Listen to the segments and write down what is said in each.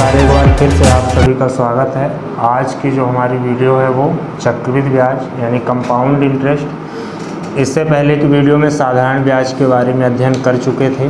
नमस्कार, एक बार फिर से आप सभी का स्वागत है। आज की जो हमारी वीडियो है वो चक्रवृद्धि ब्याज यानी कंपाउंड इंटरेस्ट। इससे पहले की वीडियो में साधारण ब्याज के बारे में अध्ययन कर चुके थे,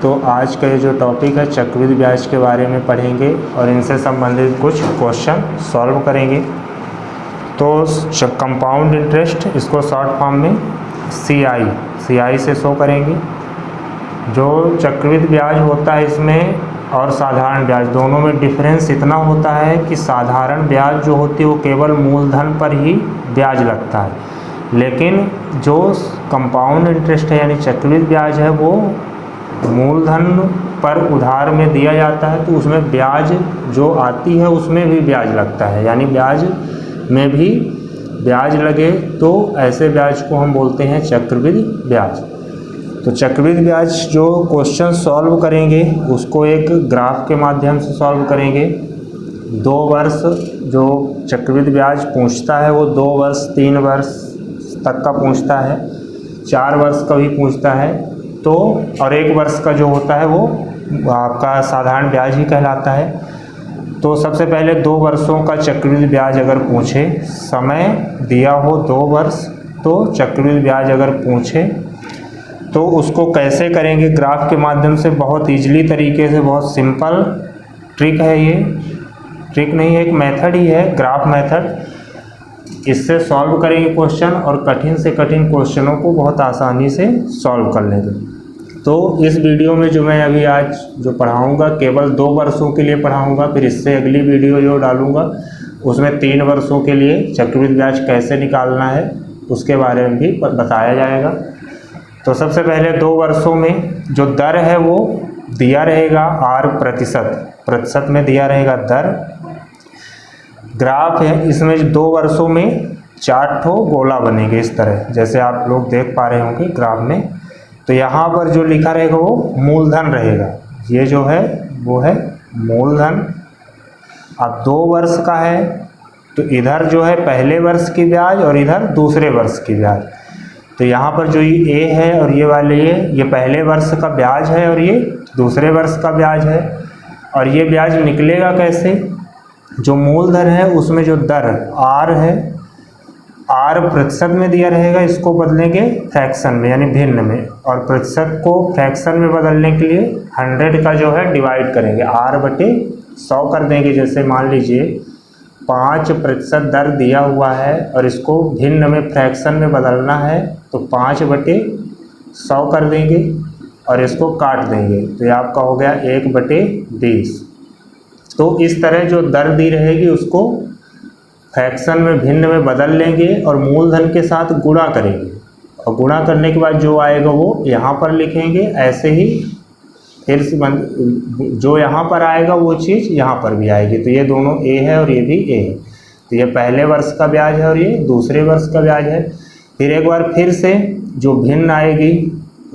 तो आज का ये जो टॉपिक है चक्रवृद्धि ब्याज के बारे में पढ़ेंगे और इनसे संबंधित कुछ क्वेश्चन सॉल्व करेंगे। तो कंपाउंड इंटरेस्ट, इसको शॉर्ट फॉर्म में CI से शो करेंगे। जो चक्रवृद्धि ब्याज होता है इसमें और साधारण ब्याज दोनों में डिफरेंस इतना होता है कि साधारण ब्याज जो होती है वो केवल मूलधन पर ही ब्याज लगता है, लेकिन जो कंपाउंड इंटरेस्ट है यानी चक्रवृद्धि ब्याज है वो मूलधन पर उधार में दिया जाता है, तो उसमें ब्याज जो आती है उसमें भी ब्याज लगता है, यानी ब्याज में भी ब्याज लगे तो ऐसे ब्याज को हम बोलते हैं चक्रवृद्धि ब्याज। तो चक्रवृद्धि ब्याज जो क्वेश्चन सॉल्व करेंगे उसको एक ग्राफ के माध्यम से सॉल्व करेंगे। 2 वर्ष जो चक्रवृद्धि ब्याज पूछता है वो 2 वर्ष 3 वर्ष तक का पूछता है, 4 वर्ष का भी पूछता है, तो और 1 वर्ष का जो होता है वो आपका साधारण ब्याज ही कहलाता है। तो सबसे पहले 2 वर्षों का चक्रवृद्धि ब्याज अगर पूछे, समय दिया हो 2 वर्ष, तो चक्रवृद्धि ब्याज अगर पूछे तो उसको कैसे करेंगे ग्राफ के माध्यम से, बहुत ईजिली तरीके से, बहुत सिंपल ट्रिक है ये, ट्रिक नहीं है एक मेथड ही है, ग्राफ मेथड। इससे सॉल्व करेंगे क्वेश्चन और कठिन से कठिन क्वेश्चनों को बहुत आसानी से सॉल्व कर लेंगे। तो इस वीडियो में जो मैं अभी आज जो पढ़ाऊँगा केवल 2 वर्षों के लिए पढ़ाऊँगा, फिर इससे अगली वीडियो जो डालूँगा उसमें 3 वर्षों के लिए चक्रवृद्धि ब्याज कैसे निकालना है उसके बारे में भी बताया जाएगा। तो सबसे पहले 2 वर्षों में जो दर है वो दिया रहेगा R प्रतिशत में दिया रहेगा दर। ग्राफ है, इसमें 2 वर्षों में 4 ठो गोला बनेंगे इस तरह, जैसे आप लोग देख पा रहे होंगे ग्राफ में। तो यहाँ पर जो लिखा रहेगा वो मूलधन रहेगा, ये जो है वो है मूलधन। अब 2 वर्ष का है तो इधर जो है पहले वर्ष की ब्याज और इधर दूसरे वर्ष की ब्याज। तो यहाँ पर जो ये A है और ये वाले ये पहले वर्ष का ब्याज है और ये दूसरे वर्ष का ब्याज है। और ये ब्याज निकलेगा कैसे, जो मूलधन है उसमें जो दर R है, R प्रतिशत में दिया रहेगा, इसको बदलेंगे फ्रैक्शन में यानी भिन्न में, और प्रतिशत को फ्रैक्शन में बदलने के लिए 100 का जो है डिवाइड करेंगे, R/100 कर देंगे। जैसे मान लीजिए 5% दर दिया हुआ है और इसको भिन्न में फ्रैक्शन में बदलना है, तो 5/100 कर देंगे और इसको काट देंगे, तो ये आपका हो गया 1/20। तो इस तरह जो दर दी रहेगी उसको फ्रैक्शन में भिन्न में बदल लेंगे और मूलधन के साथ गुणा करेंगे, और गुणा करने के बाद जो आएगा वो यहाँ पर लिखेंगे। ऐसे ही फिर से जो यहाँ पर आएगा वो चीज़ यहाँ पर भी आएगी। तो ये दोनों A है और ये भी A है, तो ये पहले वर्ष का ब्याज है और ये दूसरे वर्ष का ब्याज है। फिर एक बार फिर से जो भिन्न आएगी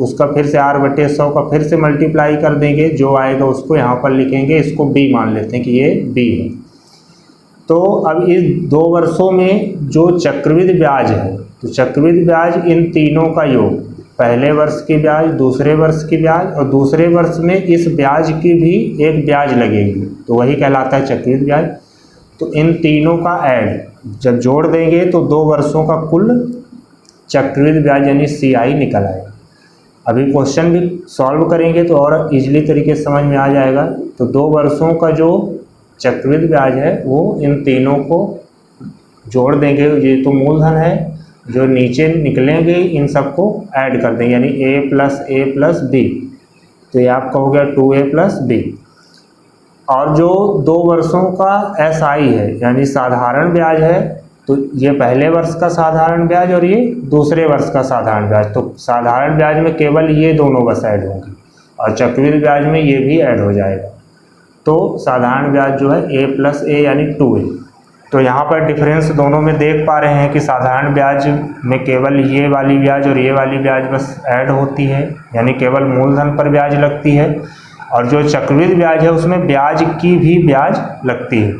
उसका फिर से R/100 का फिर से मल्टीप्लाई कर देंगे, जो आएगा उसको यहाँ पर लिखेंगे, इसको B मान लेते हैं कि ये B है। तो अब इस 2 वर्षों में जो चक्रवृद्धि ब्याज है, तो चक्रवृद्धि ब्याज इन तीनों का योग, पहले वर्ष की ब्याज, दूसरे वर्ष की ब्याज और दूसरे वर्ष में इस ब्याज की भी एक ब्याज लगेगी, तो वही कहलाता है चक्रवृद्धि ब्याज। तो इन तीनों का ऐड जब जोड़ देंगे तो 2 वर्षों का कुल चक्रवृद्धि ब्याज यानी CI निकल आएगा। अभी क्वेश्चन भी सॉल्व करेंगे तो और इजीली तरीके से समझ में आ जाएगा। तो 2 वर्षों का जो चक्रवृद्धि ब्याज है वो इन तीनों को जोड़ देंगे, ये तो मूलधन है, जो नीचे निकलेंगे इन सबको ऐड कर देंगे यानी A+A+B, तो ये आपका हो गया 2A+B। और जो 2 वर्षों का SI है यानी साधारण ब्याज है, तो ये पहले वर्ष का साधारण ब्याज और ये दूसरे वर्ष का साधारण ब्याज। तो साधारण ब्याज में केवल ये दोनों बस ऐड होंगे और चक्रवृद्धि ब्याज में ये भी ऐड हो जाएगा। तो साधारण ब्याज जो है A+A यानी 2A। तो यहाँ पर डिफरेंस दोनों में देख पा रहे हैं कि साधारण ब्याज में केवल ये वाली ब्याज और ये वाली ब्याज बस ऐड होती है, यानी केवल मूलधन पर ब्याज लगती है, और जो चक्रवृद्धि ब्याज है उसमें ब्याज की भी ब्याज लगती है।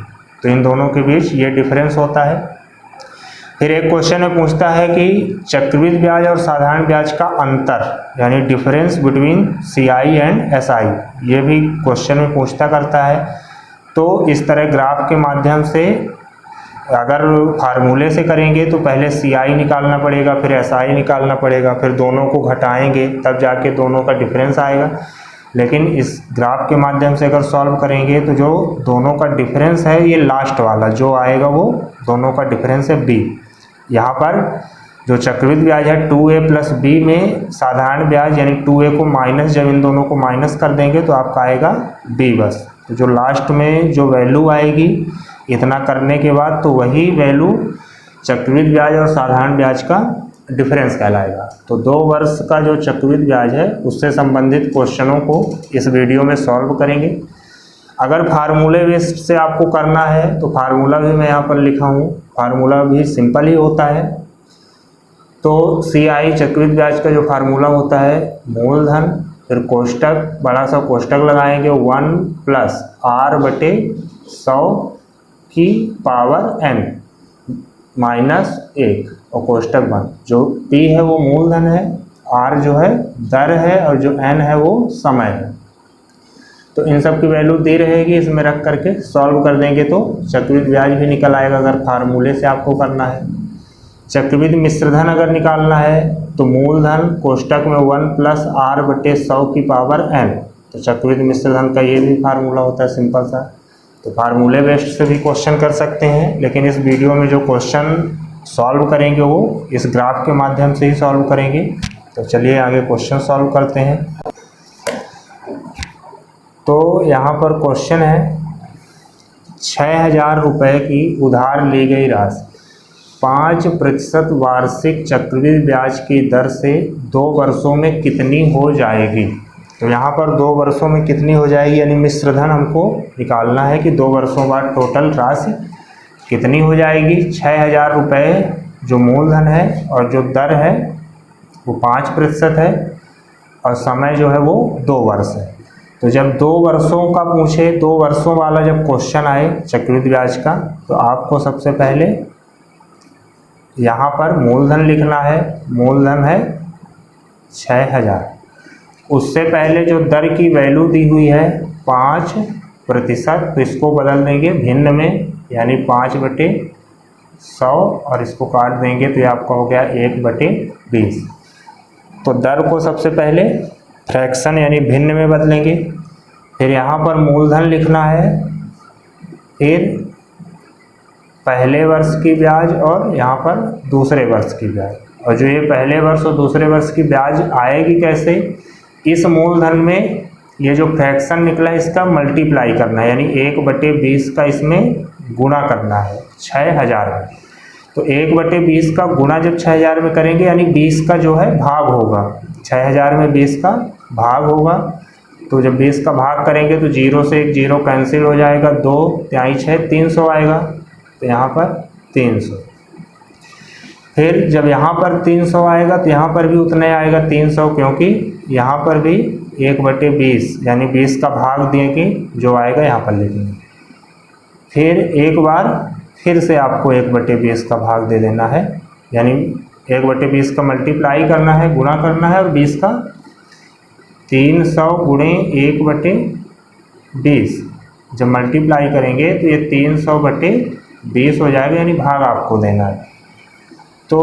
तो इन दोनों के बीच ये डिफरेंस होता है। फिर एक क्वेश्चन में पूछता है कि चक्रवृद्धि ब्याज और साधारण ब्याज का अंतर यानी difference between CI and SI, ये भी क्वेश्चन में पूछता करता है। तो इस तरह ग्राफ के माध्यम से अगर फार्मूले से करेंगे तो पहले CI निकालना पड़ेगा, फिर SI निकालना पड़ेगा, फिर दोनों को घटाएंगे तब जाके दोनों का डिफरेंस आएगा। लेकिन इस ग्राफ के माध्यम से अगर सॉल्व करेंगे तो जो दोनों का डिफरेंस है ये लास्ट वाला जो आएगा वो दोनों का डिफरेंस है B। यहाँ पर जो चक्रवृद्धि ब्याज है 2A + B में साधारण ब्याज यानी 2A को माइनस, जब इन दोनों को माइनस कर देंगे तो आपका आएगा B बस। तो जो लास्ट में जो वैल्यू आएगी इतना करने के बाद तो वही वैल्यू चक्रवृद्धि ब्याज और साधारण ब्याज का डिफरेंस कहलाएगा। तो 2 वर्ष का जो चक्रवृद्धि ब्याज है उससे संबंधित क्वेश्चनों को इस वीडियो में सॉल्व करेंगे। अगर फार्मूले बेस्ड से आपको करना है तो फार्मूला भी मैं यहाँ पर लिखा हूँ, फार्मूला भी सिंपल ही होता है। तो CI चक्रवृद्धि ब्याज का जो फार्मूला होता है मूलधन, फिर कोष्टक, बड़ा सा कोष्टक लगाएंगे 1 + R/100 की पावर n -1 और कोष्टक बंद। जो P है वो मूलधन है, R जो है दर है और जो n है वो समय है। तो इन सब की वैल्यू दी रहेगी, इसमें रख करके सॉल्व कर देंगे तो चक्रवृद्धि ब्याज भी निकल आएगा अगर फार्मूले से आपको करना है। चक्रवृद्धि मिश्रधन अगर निकालना है तो मूलधन कोष्टक में 1 + R/100 की पावर n। तो चक्रवृद्धि मिश्रधन का ये भी फार्मूला होता है सिंपल सा। तो फार्मूले बेस्ड से भी क्वेश्चन कर सकते हैं, लेकिन इस वीडियो में जो क्वेश्चन सॉल्व करेंगे वो इस ग्राफ के माध्यम से ही सॉल्व करेंगे। तो चलिए आगे क्वेश्चन सॉल्व करते हैं। तो यहाँ पर क्वेश्चन है 6,000 रुपये की उधार ली गई राशि 5% वार्षिक चक्रवृद्धि ब्याज की दर से 2 वर्षों में कितनी हो जाएगी। तो यहाँ पर 2 वर्षों में कितनी हो जाएगी यानी मिश्रधन हमको निकालना है कि 2 वर्षों बाद टोटल राशि कितनी हो जाएगी। 6,000 रुपये जो मूलधन है और जो दर है वो 5% है और समय जो है वो 2 वर्ष है। तो जब 2 वर्षों का पूछे, 2 वर्षों वाला जब क्वेश्चन आए चक्रवृद्धि ब्याज का, तो आपको सबसे पहले यहाँ पर मूलधन लिखना है। मूलधन है 6,000, उससे पहले जो दर की वैल्यू दी हुई है 5%, तो इसको बदल देंगे भिन्न में यानी 5/100 और इसको काट देंगे तो ये आपका हो गया 1/20। तो दर को सबसे पहले फ्रैक्शन यानी भिन्न में बदलेंगे, फिर यहाँ पर मूलधन लिखना है, फिर पहले वर्ष की ब्याज और यहाँ पर दूसरे वर्ष की ब्याज। और जो ये पहले वर्ष और दूसरे वर्ष की ब्याज आएगी कैसे, इस मूलधन में ये जो फ्रैक्शन निकला है इसका मल्टीप्लाई करना है यानी 1/20 का इसमें गुणा करना है 6,000 में। तो 1/20 का गुणा जब 6,000 में करेंगे यानी 20 का जो है भाग होगा, 6,000 में 20 का भाग होगा। तो जब 20 का भाग करेंगे तो 0 से 1 0 कैंसिल हो जाएगा, 2 × 6 300 आएगा। तो यहाँ पर 300। फिर जब यहाँ पर 300 आएगा तो यहाँ पर भी उतना ही आएगा 300, क्योंकि यहाँ पर भी 1/20 यानी 20 का भाग देंगे जो आएगा यहाँ पर लिखेंगे। फिर एक बार फिर से आपको 1/20 का भाग दे देना है यानी 1/20 का मल्टीप्लाई करना है, गुणा करना है और 20 का 300 × 1/20 जब मल्टीप्लाई करेंगे तो ये 300/20 हो जाएगा यानी भाग आपको देना है। तो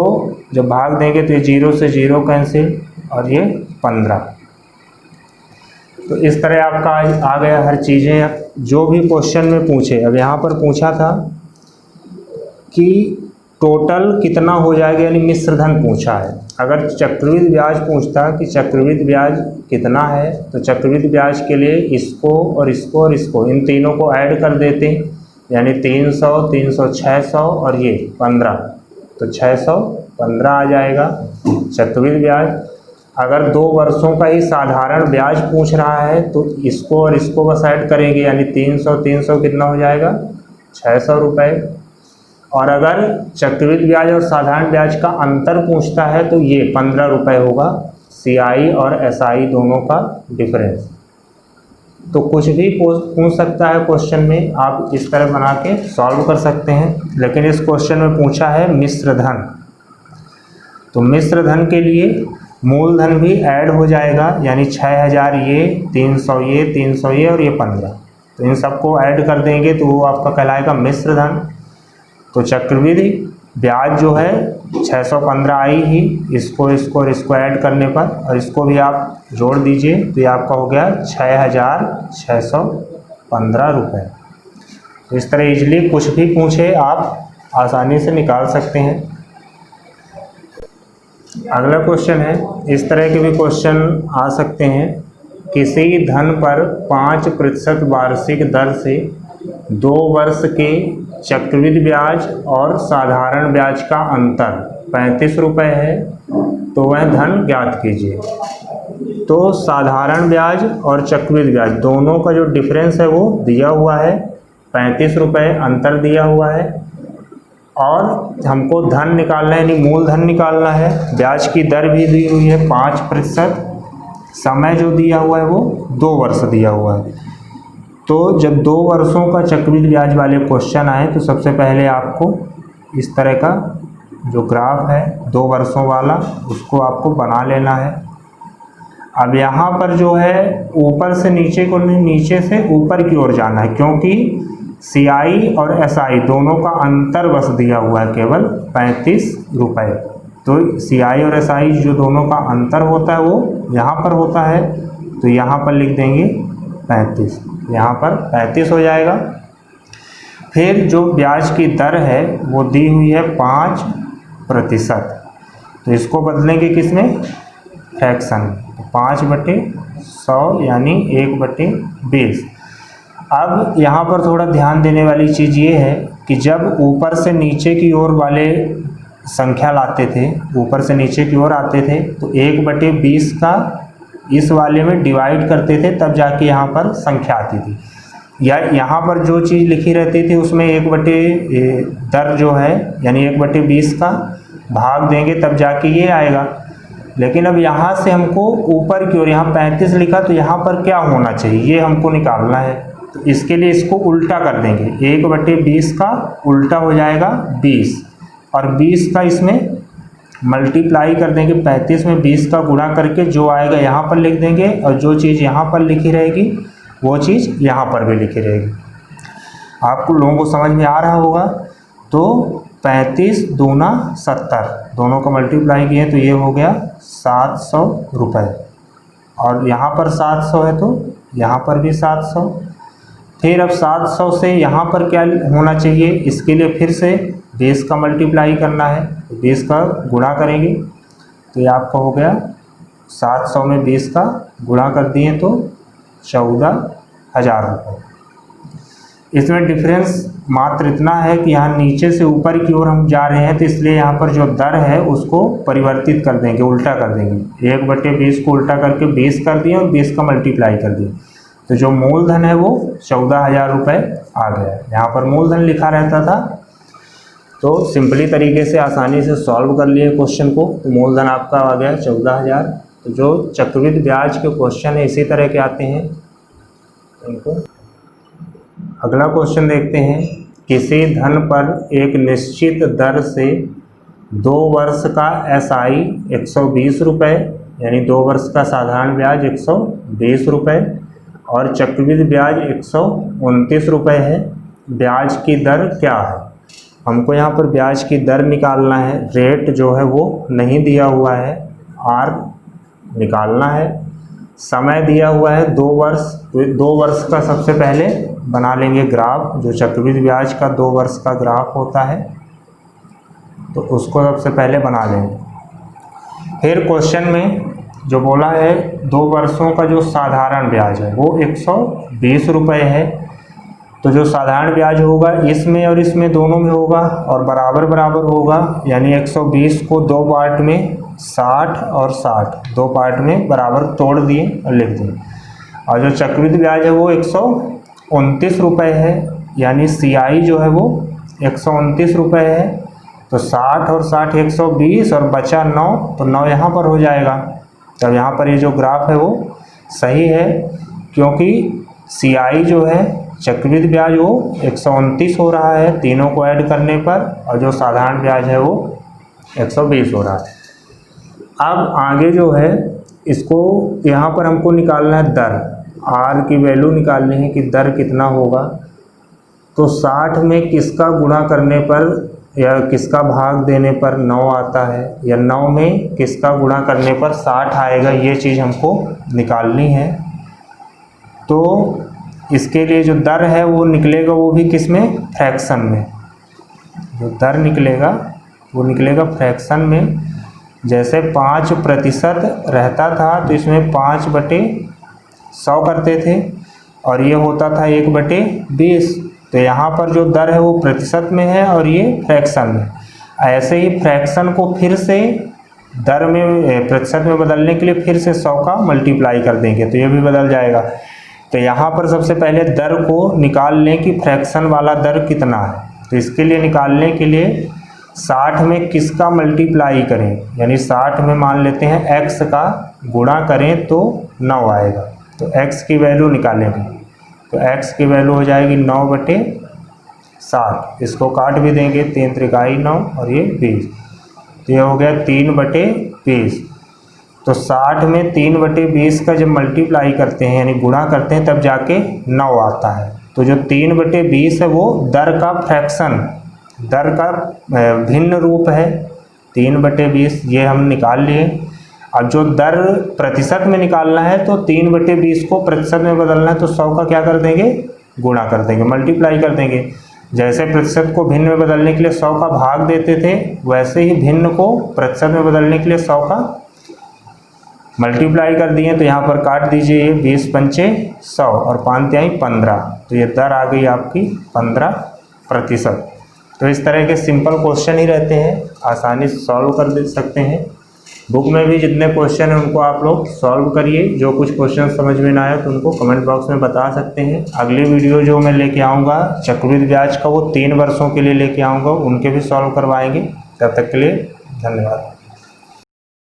जब भाग देंगे तो ये 0 से 0 कैंसिल और ये 15। तो इस तरह आपका आ गया हर चीज़ें जो भी क्वेश्चन में पूछे। अब यहाँ पर पूछा था कि टोटल कितना हो जाएगा यानी मिश्रधन पूछा है। अगर चक्रवृद्धि ब्याज पूछता कि चक्रवृद्धि ब्याज कितना है तो चक्रवृद्धि ब्याज के लिए इसको और इसको और इसको इन तीनों को ऐड कर देते यानी 300 300 600 और ये 15, तो 615 आ जाएगा चक्रवृद्धि ब्याज। अगर 2 वर्षों का ही साधारण ब्याज पूछ रहा है तो इसको और इसको बस ऐड करेंगे यानी 300 300 कितना हो जाएगा 600 रुपये। और अगर चक्रवृद्धि ब्याज और साधारण ब्याज का अंतर पूछता है तो ये 15 रुपये होगा, CI और SI दोनों का डिफरेंस। तो कुछ भी पूछ सकता है क्वेश्चन में, आप इस तरह बना के सॉल्व कर सकते हैं। लेकिन इस क्वेश्चन में पूछा है मिश्रधन, तो मिश्रधन के लिए मूलधन भी ऐड हो जाएगा यानी 6,000 ये 300 ये 300 ये और ये 15। तो इन सबको ऐड कर देंगे तो वो आपका कहलाएगा मिश्र धन। तो चक्रवृद्धि ब्याज जो है 615 आई ही, इसको ऐड करने पर, और इसको भी आप जोड़ दीजिए तो ये आपका हो गया 6615 रुपये। तो इस तरह इजली कुछ भी पूछे आप आसानी से निकाल सकते हैं। अगला क्वेश्चन है, इस तरह के भी क्वेश्चन आ सकते हैं। किसी धन पर 5% वार्षिक दर से 2 वर्ष के चक्रवृद्धि ब्याज और साधारण ब्याज का अंतर 35 रुपये है, तो वह धन ज्ञात कीजिए। तो साधारण ब्याज और चक्रवृद्धि ब्याज दोनों का जो डिफरेंस है वो दिया हुआ है, 35 रुपये अंतर दिया हुआ है, और हमको धन निकालना है, यानी मूलधन निकालना है। ब्याज की दर भी दी हुई है 5%, समय जो दिया हुआ है वो 2 वर्ष दिया हुआ है। तो जब 2 वर्षों का चक्रवृद्धि ब्याज वाले क्वेश्चन आए तो सबसे पहले आपको इस तरह का जो ग्राफ है 2 वर्षों वाला, उसको आपको बना लेना है। अब यहाँ पर जो है ऊपर से नीचे को नहीं, नीचे से ऊपर की ओर जाना है, क्योंकि CI और SI दोनों का अंतर बस दिया हुआ है केवल 35 रुपये। तो CI और SI जो दोनों का अंतर होता है वो यहाँ पर होता है, तो यहाँ पर लिख देंगे 35, यहाँ पर 35 हो जाएगा। फिर जो ब्याज की दर है वो दी हुई है 5%, तो इसको बदलेंगे किसमें, फ्रैक्शन, 5/100 यानी 1/20। अब यहाँ पर थोड़ा ध्यान देने वाली चीज़ ये है कि जब ऊपर से नीचे की ओर वाले संख्या लाते थे, ऊपर से नीचे की ओर आते थे, तो 1/20 का इस वाले में डिवाइड करते थे, तब जाके यहाँ पर संख्या आती थी। या यहाँ पर जो चीज़ लिखी रहती थी उसमें दर जो है यानी 1/20 का भाग देंगे तब जाके ये आएगा। लेकिन अब यहाँ से हमको ऊपर की ओर, यहाँ 35 लिखा, तो यहाँ पर क्या होना चाहिए ये हमको निकालना है। तो इसके लिए इसको उल्टा कर देंगे, 1/20 का उल्टा हो जाएगा 20, और 20 का इसमें मल्टीप्लाई कर देंगे, 35 में 20 का गुणा करके जो आएगा यहाँ पर लिख देंगे, और जो चीज़ यहाँ पर लिखी रहेगी वो चीज़ यहाँ पर भी लिखी रहेगी। आपको लोगों को समझ में आ रहा होगा। तो 35 दूना 70, दोनों का मल्टीप्लाई किए तो ये हो गया 700 रुपये, और यहाँ पर 700 है तो यहाँ पर भी 700। फिर अब 700 से यहाँ पर क्या होना चाहिए, इसके लिए फिर से 20 का मल्टीप्लाई करना है, 20 का गुणा करेंगे तो ये आपका हो गया 700 में 20 का गुणा कर दिए तो 14,000 रुपये। इसमें डिफरेंस मात्र इतना है कि यहाँ नीचे से ऊपर की ओर हम जा रहे हैं, तो इसलिए यहाँ पर जो दर है उसको परिवर्तित कर देंगे, उल्टा कर देंगे। 1/20 को उल्टा करके 20 कर दिए और 20 का मल्टीप्लाई कर दिए, तो जो मूलधन है वो 14,000 रुपये आ गया। यहाँ पर मूलधन लिखा रहता था, तो सिंपली तरीके से आसानी से सॉल्व कर लिए क्वेश्चन को, तो मूलधन आपका आ गया 14,000। तो जो चक्रवृद्धि ब्याज के क्वेश्चन है इसी तरह के आते हैं। इनको अगला क्वेश्चन देखते हैं। किसी धन पर एक निश्चित दर से 2 वर्ष का SI 120 रुपये, यानी 2 वर्ष का साधारण ब्याज 120 रुपये, और चक्रवृद्धि ब्याज 129 रुपये है। ब्याज की दर क्या है, हमको यहाँ पर ब्याज की दर निकालना है। रेट जो है वो नहीं दिया हुआ है, आर निकालना है। समय दिया हुआ है 2 वर्ष, तो 2 वर्ष का सबसे पहले बना लेंगे ग्राफ, जो चक्रवृद्धि ब्याज का 2 वर्ष का ग्राफ होता है, तो उसको सबसे पहले बना लेंगे। फिर क्वेश्चन में जो बोला है 2 वर्षों का जो साधारण ब्याज है वो 120 रुपये है। तो जो साधारण ब्याज होगा इसमें और इसमें दोनों में होगा और बराबर बराबर होगा, यानी 120 को 2 पार्ट में 60 और 60 2 पार्ट में बराबर तोड़ दिए और लिख दिए। और जो चक्रवृद्धि ब्याज है वो 129 रुपये है, यानी CI जो है वो 129 रुपये है। तो 60 और 60 120 और बचा 9, तो 9 यहाँ पर हो जाएगा। तब यहाँ पर ये जो ग्राफ है वो सही है, क्योंकि CI जो है चक्रवृद्धि ब्याज वो 129 हो रहा है तीनों को ऐड करने पर, और जो साधारण ब्याज है वो 120 हो रहा है। अब आगे जो है इसको यहाँ पर हमको निकालना है दर। आर की वैल्यू निकालनी है कि दर कितना होगा, तो 60 में किसका गुणा करने पर या किसका भाग देने पर 9 आता है, या 9 में किसका गुणा करने पर 60 आएगा, ये चीज़ हमको निकालनी है। तो इसके लिए जो दर है वो निकलेगा, वो भी किस में, फ्रैक्शन में। जो दर निकलेगा वो निकलेगा फ्रैक्शन में। जैसे 5% रहता था तो इसमें 5/100 करते थे और ये होता था 1/20। तो यहाँ पर जो दर है वो प्रतिशत में है और ये फ्रैक्शन में। ऐसे ही फ्रैक्शन को फिर से दर में प्रतिशत में बदलने के लिए फिर से 100 का मल्टीप्लाई कर देंगे तो ये भी बदल जाएगा। तो यहाँ पर सबसे पहले दर को निकाल लें कि फ्रैक्शन वाला दर कितना है। तो इसके लिए निकालने के लिए 60 में किसका मल्टीप्लाई करें, यानी 60 में मान लेते हैं x का गुणा करें तो 9 आएगा। तो x की वैल्यू निकालेंगे तो x की वैल्यू हो जाएगी 9/60। इसको काट भी देंगे, 3 त्रिकाई 9 और ये 20, तो ये हो गया 3/20। तो 60 में 3/20 का जब मल्टीप्लाई करते हैं यानी गुणा करते हैं तब जाके 9 आता है। तो जो 3/20 है वो दर का फ्रैक्शन, दर का भिन्न रूप है 3/20, ये हम निकाल लिए। अब जो दर प्रतिशत में निकालना है तो 3/20 को प्रतिशत में बदलना है तो 100 का क्या कर देंगे, गुणा कर देंगे, मल्टीप्लाई कर देंगे। जैसे प्रतिशत को भिन्न में बदलने के लिए 100 का भाग देते थे, वैसे ही भिन्न को प्रतिशत में बदलने के लिए 100 का मल्टीप्लाई कर दिए। तो यहाँ पर काट दीजिए, ये 20 पंचे 100 और 5 तिहाई 15, तो ये दर आ गई आपकी 15%। तो इस तरह के सिंपल क्वेश्चन ही रहते हैं, आसानी से सॉल्व कर दे सकते हैं। बुक में भी जितने क्वेश्चन हैं उनको आप लोग सॉल्व करिए। जो कुछ क्वेश्चन समझ में ना आए तो उनको कमेंट बॉक्स में बता सकते हैं। अगली वीडियो जो मैं लेके आऊँगा चक्रवृद्धि ब्याज का, वो 3 वर्षों के लिए लेके आऊँगा, उनके भी सॉल्व करवाएंगे। तब तक के लिए धन्यवाद।